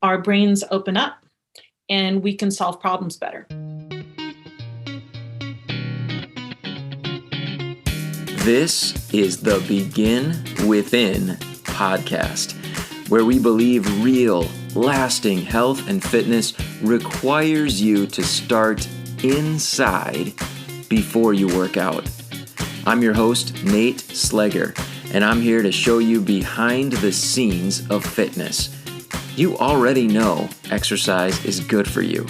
our brains open up and we can solve problems better. This is the Begin Within podcast, where we believe real, lasting health and fitness requires you to start inside before you work out. I'm your host, Nate Sleger, and I'm here to show you behind the scenes of fitness. You already know exercise is good for you,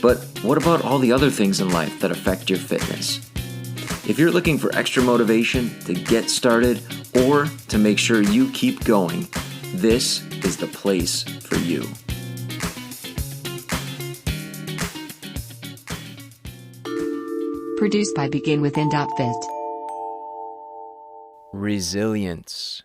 but what about all the other things in life that affect your fitness? If you're looking for extra motivation to get started or to make sure you keep going, this is the place for you. Produced by BeginWithin.fit. Resilience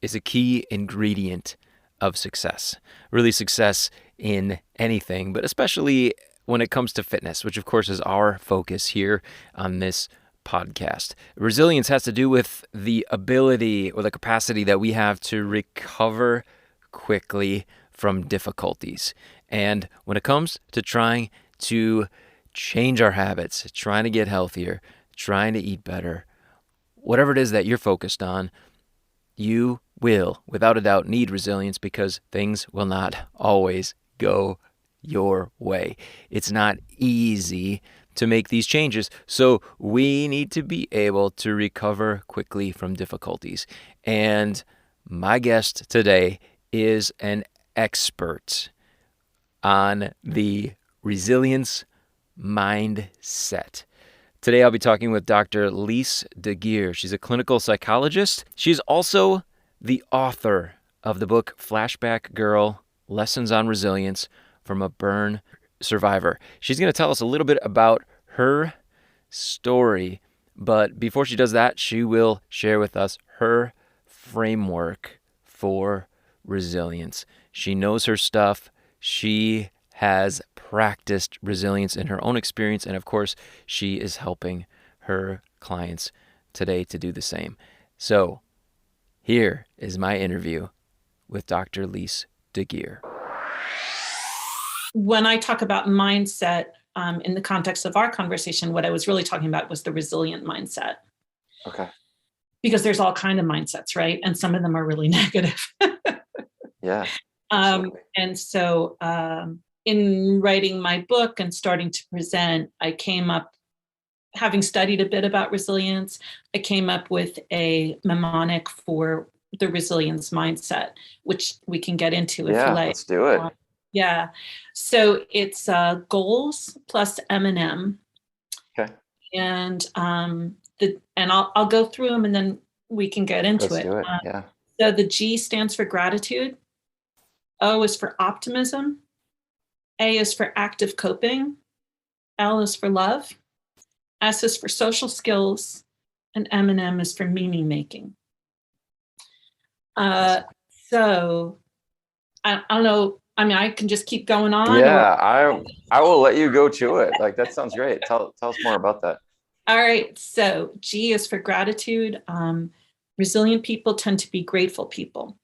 is a key ingredient of success. Really success in anything, but especially when it comes to fitness, which of course is our focus here on this podcast. Resilience has to do with the ability or the capacity that we have to recover quickly from difficulties. And when it comes to trying to change our habits, trying to get healthier, trying to eat better, whatever it is that you're focused on, you will, without a doubt, need resilience because things will not always go your way. It's not easy to make these changes, so we need to be able to recover quickly from difficulties. And my guest today is an expert on the resilience mindset. Today I'll be talking with Dr. Lise Deguire. She's a clinical psychologist. She's also the author of the book Flashback Girl: Lessons on Resilience from a Burn Survivor. She's going to tell us a little bit about her story, but before she does that, she will share with us her framework for resilience. She knows her stuff. She has practiced resilience in her own experience, and of course, she is helping her clients today to do the same. So, here is my interview with Dr. Lise Deguire. When I talk about mindset in the context of our conversation, what I was really talking about was the resilient mindset. Okay. Because there's all kinds of mindsets, right? And some of them are really negative. Yeah. And so in writing my book and starting to present, I came up, having studied a bit about resilience, I came up with a mnemonic for the resilience mindset, which we can get into if you like. Let's do it. Yeah. So it's goals plus M&M. Okay. And I'll go through them and then we can get into Let's do it. Yeah. So the G stands for gratitude. O is for optimism. A is for active coping. L is for love. S is for social skills. And M&M is for meaning making. So I don't know. I mean, I can just keep going on. Yeah, I will let you go to it. Like, that sounds great. Tell us more about that. All right. So G is for gratitude. Resilient people tend to be grateful people.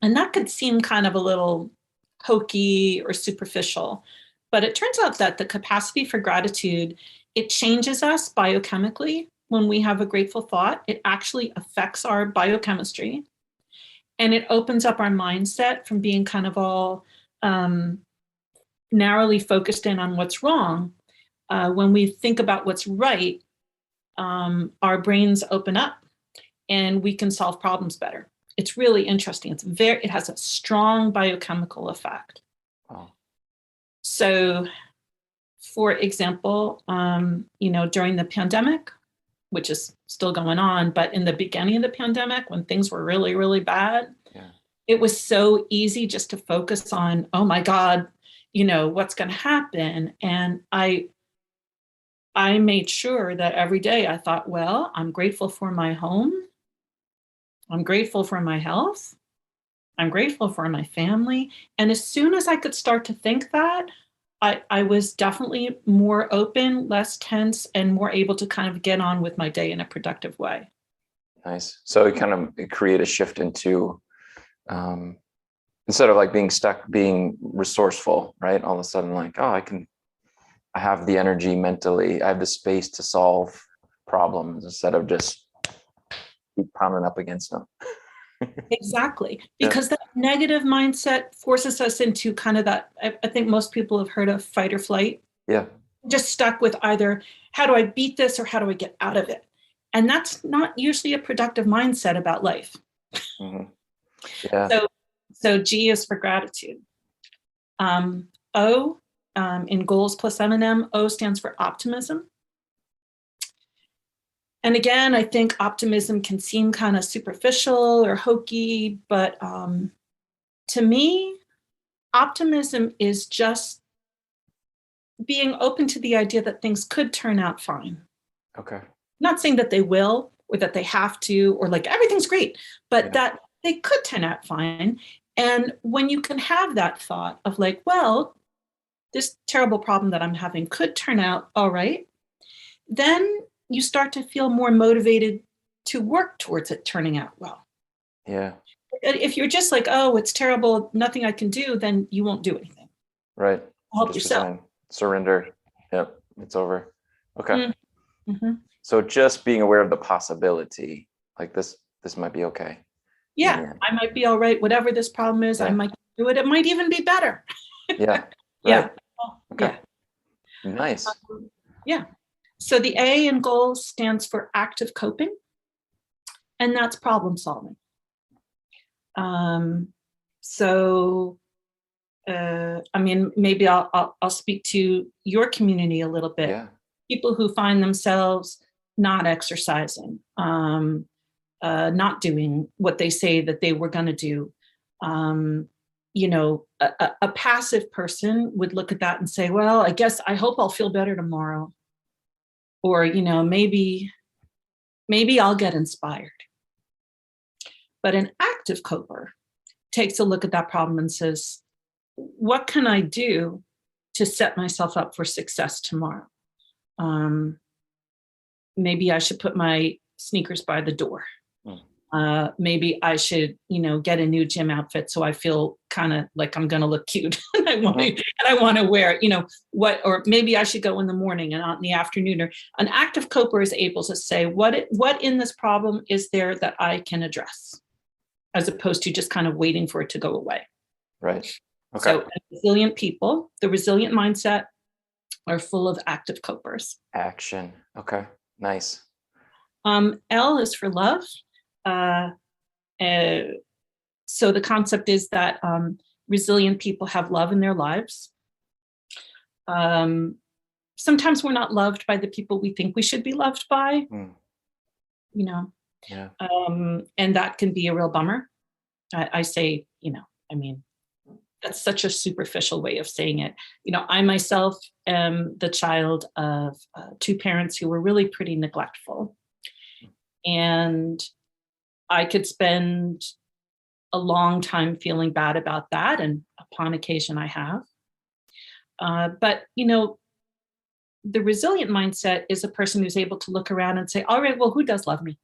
And that could seem kind of a little hokey or superficial, but it turns out that the capacity for gratitude, it changes us biochemically. When we have a grateful thought, it actually affects our biochemistry. And it opens up our mindset from being kind of all narrowly focused in on what's wrong. When we think about what's right, our brains open up and we can solve problems better. It's really interesting. It has a strong biochemical effect. Wow. So, for example, during the pandemic, which is still going on, but in the beginning of the pandemic, when things were really, really bad, it was so easy just to focus on, oh my God, what's going to happen? And I made sure that every day I thought, well, I'm grateful for my home. I'm grateful for my health. I'm grateful for my family. And as soon as I could start to think that, I was definitely more open, less tense, and more able to kind of get on with my day in a productive way. Nice. So it kind of create a shift into Instead of like being stuck, being resourceful, right? All of a sudden, like, oh, I have the energy mentally, I have the space to solve problems instead of just keep pounding up against them. Exactly. Yeah. Because that negative mindset forces us into kind of that, I think most people have heard of fight or flight. Yeah. Just stuck with either how do I beat this or how do I get out of it? And that's not usually a productive mindset about life. Mm-hmm. Yeah. So G is for gratitude. O in goals plus M&M, O stands for optimism. And again, I think optimism can seem kind of superficial or hokey, but to me, optimism is just being open to the idea that things could turn out fine. Okay. Not saying that they will or that they have to or like everything's great, but Yeah. that they could turn out fine. And when you can have that thought of like, well, this terrible problem that I'm having could turn out all right, then you start to feel more motivated to work towards it turning out well. Yeah. If you're just like, oh, it's terrible, nothing I can do, then you won't do anything. Right. Help Just yourself. resign, surrender. Yep. It's over. Okay. Mm-hmm. So just being aware of the possibility, like this might be okay. Yeah, I might be all right. Whatever this problem is, I Yeah. might do it. It might even be better. Yeah. Yeah. Right. Okay. Yeah. Nice. Yeah. So the A in goals stands for active coping, and that's problem solving. So, I mean, maybe I'll speak to your community a little bit. Yeah. People who find themselves not exercising, not doing what they say that they were going to do. A passive person would look at that and say, well, I hope I'll feel better tomorrow. Or, maybe I'll get inspired. But an active coper takes a look at that problem and says, what can I do to set myself up for success tomorrow? Maybe I should put my sneakers by the door. Maybe I should, get a new gym outfit so I feel kind of like I'm going to look cute and I want to wear, or maybe I should go in the morning and not in the afternoon. Or an active coper is able to say, what in this problem is there that I can address, as opposed to just kind of waiting for it to go away. Right. Okay. So resilient people, the resilient mindset, are full of active copers. Action. Okay. Nice. L is for love. So the concept is that resilient people have love in their lives. Sometimes we're not loved by the people we think we should be loved by, Yeah. And that can be a real bummer. I say, that's such a superficial way of saying it. I myself am the child of two parents who were really pretty neglectful. And I could spend a long time feeling bad about that. And upon occasion, I have. But, the resilient mindset is a person who's able to look around and say, all right, well, who does love me?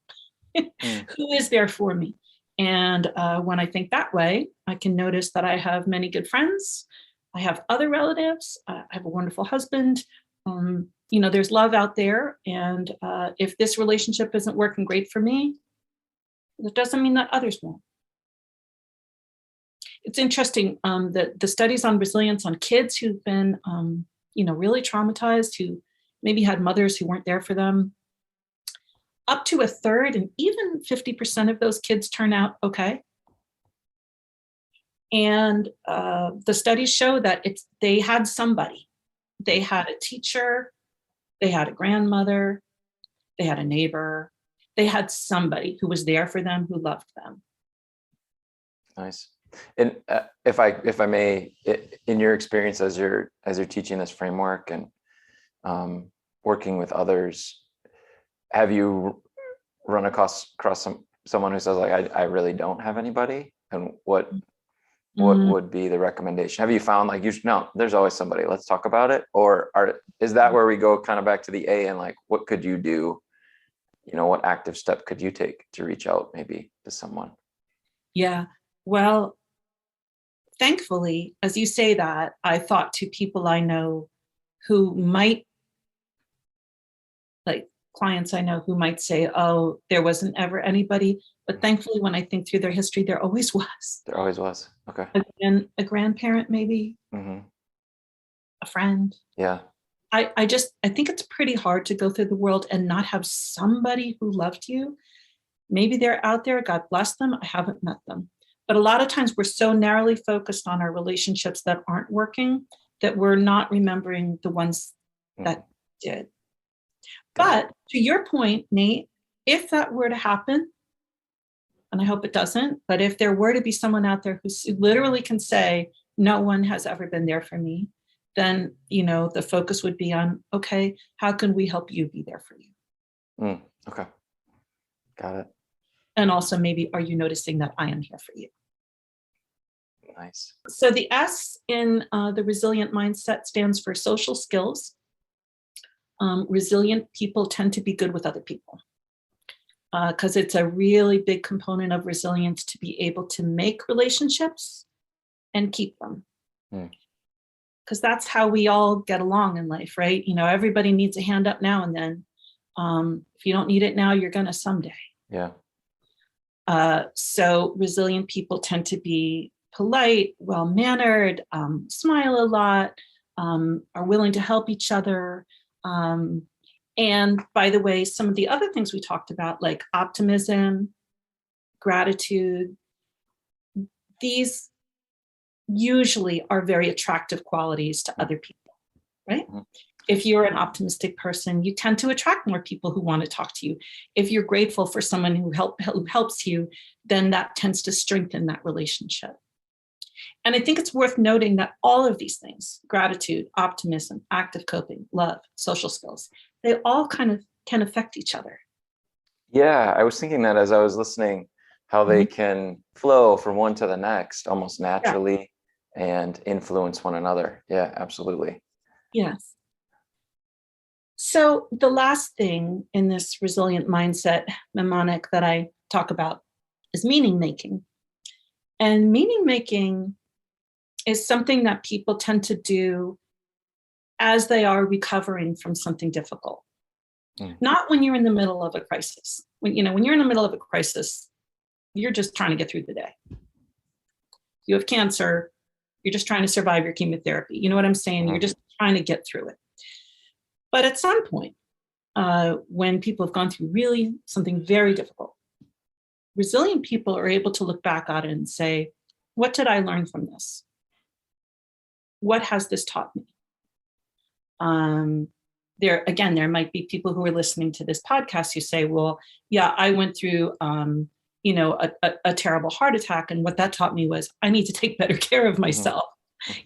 Who is there for me? And when I think that way, I can notice that I have many good friends. I have other relatives. I have a wonderful husband. There's love out there. And if this relationship isn't working great for me, that doesn't mean that others won't. It's interesting that the studies on resilience on kids who've been, really traumatized, who maybe had mothers who weren't there for them, up to a third and even 50% of those kids turn out okay. And the studies show that they had somebody. They had a teacher, they had a grandmother, they had a neighbor, they had somebody who was there for them, who loved them. Nice. And if I may, in your experience as you're teaching this framework and working with others, have you run across someone who says like, I really don't have anybody, and what would be the recommendation? Have you found like no, there's always somebody, let's talk about it? Or is that where we go kind of back to the A and like, what could you do? What active step could you take to reach out maybe to someone? Yeah, well, thankfully, as you say that, I thought to people I know who might, like clients I know who might say, oh, there wasn't ever anybody. But thankfully, when I think through their history, there always was. There always was. Okay. A grandparent, maybe, Mm-hmm. a friend. Yeah. I think it's pretty hard to go through the world and not have somebody who loved you. Maybe they're out there, God bless them. I haven't met them. But a lot of times we're so narrowly focused on our relationships that aren't working that we're not remembering the ones that did. But to your point, Nate, if that were to happen, and I hope it doesn't, but if there were to be someone out there who literally can say, no one has ever been there for me, then, the focus would be on, okay, how can we help you be there for you? Okay. Got it. And also maybe, are you noticing that I am here for you? Nice. So the S in the resilient mindset stands for social skills. Resilient people tend to be good with other people because it's a really big component of resilience to be able to make relationships and keep them. Because that's how we all get along in life, right? Everybody needs a hand up now and then. If you don't need it now, you're going to someday. Yeah. So resilient people tend to be polite, well-mannered, smile a lot, are willing to help each other. And by the way, some of the other things we talked about, like optimism, gratitude, these usually are very attractive qualities to other people, right? If you're an optimistic person, you tend to attract more people who want to talk to you. If you're grateful for someone who helps you, then that tends to strengthen that relationship. And I think it's worth noting that all of these things, gratitude, optimism, active coping, love, social skills, they all kind of can affect each other. Yeah, I was thinking that as I was listening, how they can flow from one to the next almost naturally and influence one another. Yeah, absolutely. Yes. So the last thing in this resilient mindset mnemonic that I talk about is meaning making. And meaning making is something that people tend to do as they are recovering from something difficult. Not when you're in the middle of a crisis. When you're in the middle of a crisis, you're just trying to get through the day. You have cancer, you're just trying to survive your chemotherapy. You know what I'm saying? You're just trying to get through it. But at some point, when people have gone through really something very difficult, resilient people are able to look back at it and say, what did I learn from this? What has this taught me? There might be people who are listening to this podcast who say, well, yeah, I went through, a terrible heart attack. And what that taught me was I need to take better care of myself.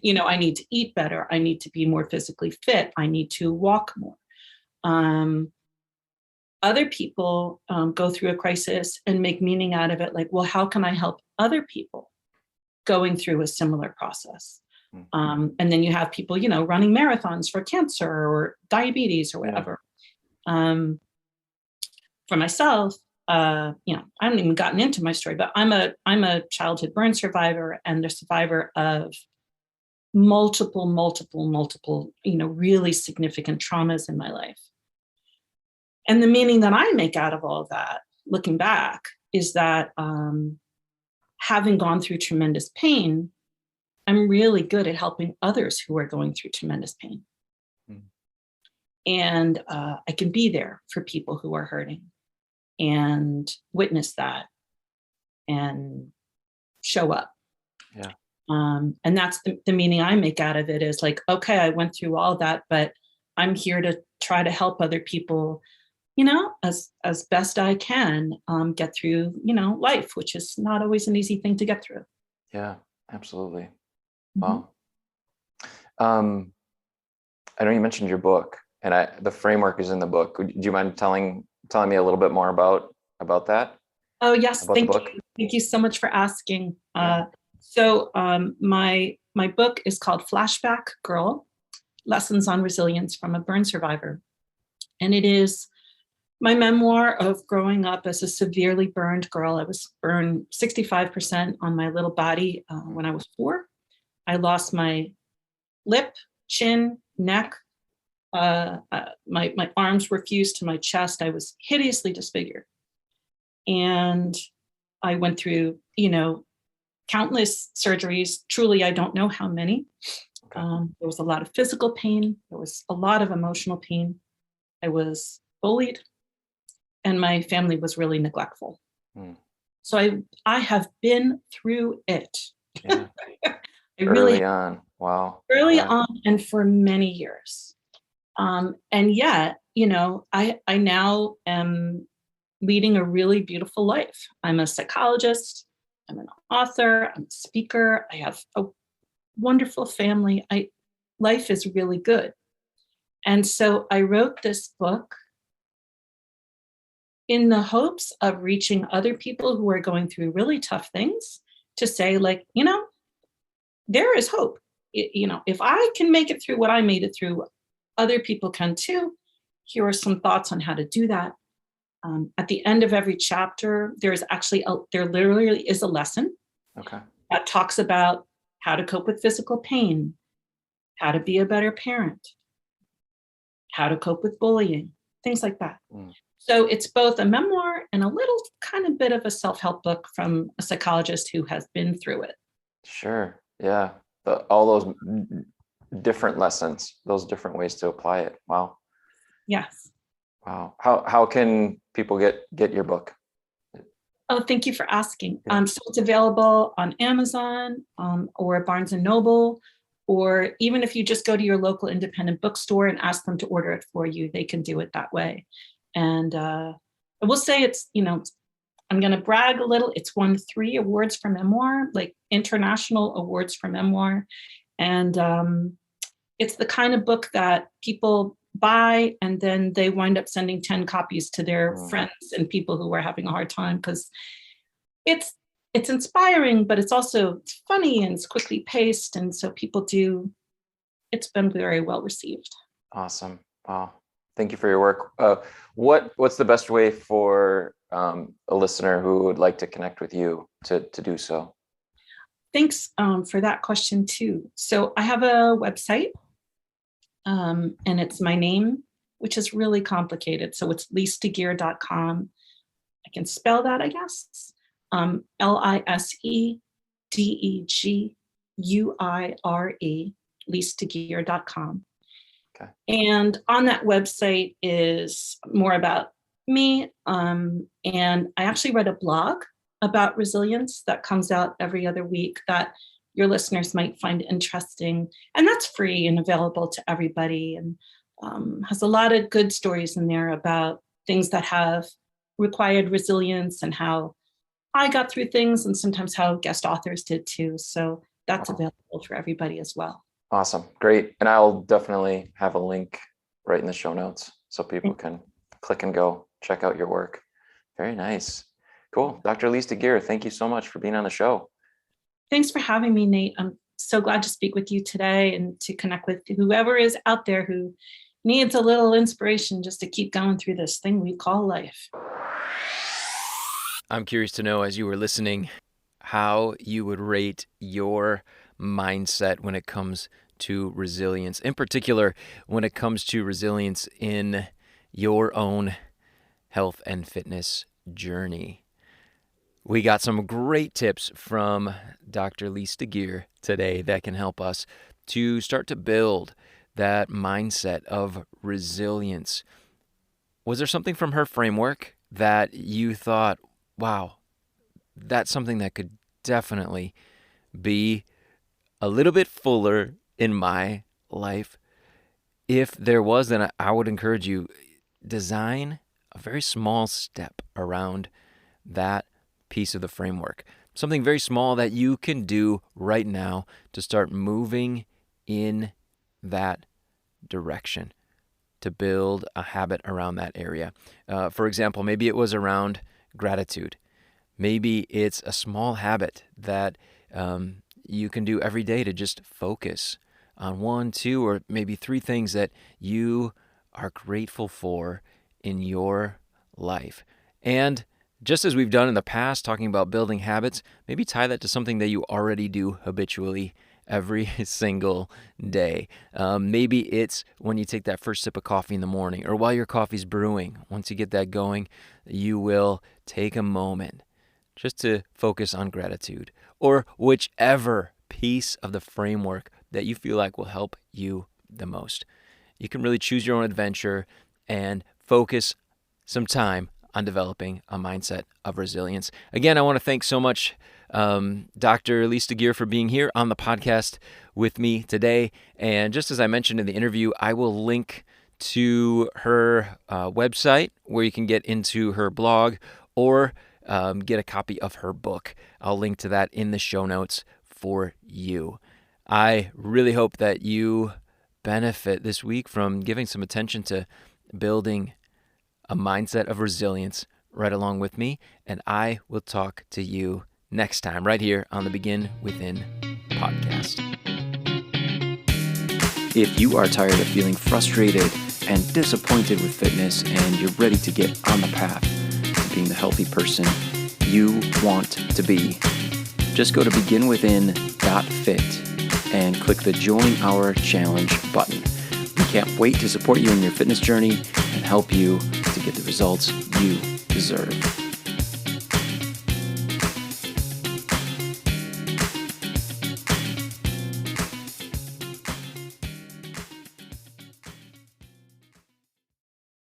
I need to eat better. I need to be more physically fit. I need to walk more. Other people go through a crisis and make meaning out of it. Like, well, how can I help other people going through a similar process? And then you have people, running marathons for cancer or diabetes or whatever. For myself, I haven't even gotten into my story, but I'm a childhood burn survivor and a survivor of multiple, really significant traumas in my life. And the meaning that I make out of all of that, looking back, is that having gone through tremendous pain, I'm really good at helping others who are going through tremendous pain. And I can be there for people who are hurting and witness that and show up. Yeah. And that's the meaning I make out of it is like, okay, I went through all that, but I'm here to try to help other people, as best I can, get through, life, which is not always an easy thing to get through. Yeah, absolutely. Wow. I know you mentioned your book, and the framework is in the book. Do you mind telling me a little bit more about that? Oh yes, thank you. Thank you so much for asking. So my book is called Flashback Girl: Lessons on Resilience from a Burn Survivor, and it is my memoir of growing up as a severely burned girl. I was burned 65% on my little body when I was 4. I lost my lip, chin, neck. My arms were fused to my chest. I was hideously disfigured. And I went through, countless surgeries. Truly, I don't know how many. Okay. There was a lot of physical pain. There was a lot of emotional pain. I was bullied, and my family was really neglectful. Mm. So I have been through it. Yeah. I really Early on. Wow. early Yeah. on and for many years. And yet, I now am leading a really beautiful life. I'm a psychologist. I'm an author. I'm a speaker. I have a wonderful family. Life is really good. And so I wrote this book in the hopes of reaching other people who are going through really tough things to say, like, there is hope. If I can make it through what I made it through, other people can too. Here are some thoughts on how to do that. At the end of every chapter, there literally is a lesson Okay. that talks about how to cope with physical pain, how to be a better parent, how to cope with bullying, things like that. Mm. So it's both a memoir and a little kind of bit of a self-help book from a psychologist who has been through it. Sure. Yeah. All those different lessons, those different ways to apply it. Wow. Yes. Wow. How can people get your book? Oh, thank you for asking. Yeah. So it's available on Amazon or Barnes and Noble, or even if you just go to your local independent bookstore and ask them to order it for you, they can do it that way. And I will say it's, I'm going to brag a little. It's won 3 awards for memoir, like international awards for memoir. And it's the kind of book that people buy and then they wind up sending 10 copies to their friends and people who are having a hard time, because it's inspiring, but it's also funny and it's quickly paced. And so it's been very well received. Awesome. Wow. Thank you for your work. What's the best way for a listener who would like to connect with you to do so? Thanks for that question too. So I have a website and it's my name, which is really complicated. So it's lisedeguire.com. I can spell that, I guess. LISEDEGUIRE, lisedeguire.com. Okay. And on that website is more about me. And I actually write a blog about resilience that comes out every other week that your listeners might find interesting. And that's free and available to everybody, and has a lot of good stories in there about things that have required resilience and how I got through things, and sometimes how guest authors did too. So that's available for everybody as well. Awesome. Great. And I'll definitely have a link right in the show notes so people can click and go check out your work. Very nice. Cool. Dr. Lise Deguire, thank you so much for being on the show. Thanks for having me, Nate. I'm so glad to speak with you today and to connect with whoever is out there who needs a little inspiration just to keep going through this thing we call life. I'm curious to know, as you were listening, how you would rate your mindset when it comes to resilience, in particular, when it comes to resilience in your own health and fitness journey. We got some great tips from Dr. Lise Deguire today that can help us to start to build that mindset of resilience. Was there something from her framework that you thought, wow, that's something that could definitely be a little bit fuller in my life? If there was, then I would encourage you, design a very small step around that piece of the framework. Something very small that you can do right now to start moving in that direction, to build a habit around that area. For example, maybe it was around gratitude. Maybe it's a small habit that you can do every day to just focus on 1, 2, or maybe 3 things that you are grateful for in your life. And just as we've done in the past, talking about building habits, maybe tie that to something that you already do habitually every single day. Maybe it's when you take that first sip of coffee in the morning, or while your coffee's brewing. Once you get that going, you will take a moment just to focus on gratitude, or whichever piece of the framework that you feel like will help you the most. You can really choose your own adventure and focus some time on developing a mindset of resilience. Again, I want to thank so much Dr. Lise Deguire for being here on the podcast with me today. And just as I mentioned in the interview, I will link to her website where you can get into her blog or get a copy of her book. I'll link to that in the show notes for you. I really hope that you benefit this week from giving some attention to building a mindset of resilience right along with me, and I will talk to you next time right here on the Begin Within podcast. If you are tired of feeling frustrated and disappointed with fitness and you're ready to get on the path to being the healthy person you want to be, just go to beginwithin.fit and click the Join Our Challenge button. We can't wait to support you in your fitness journey and help you to get the results you deserve.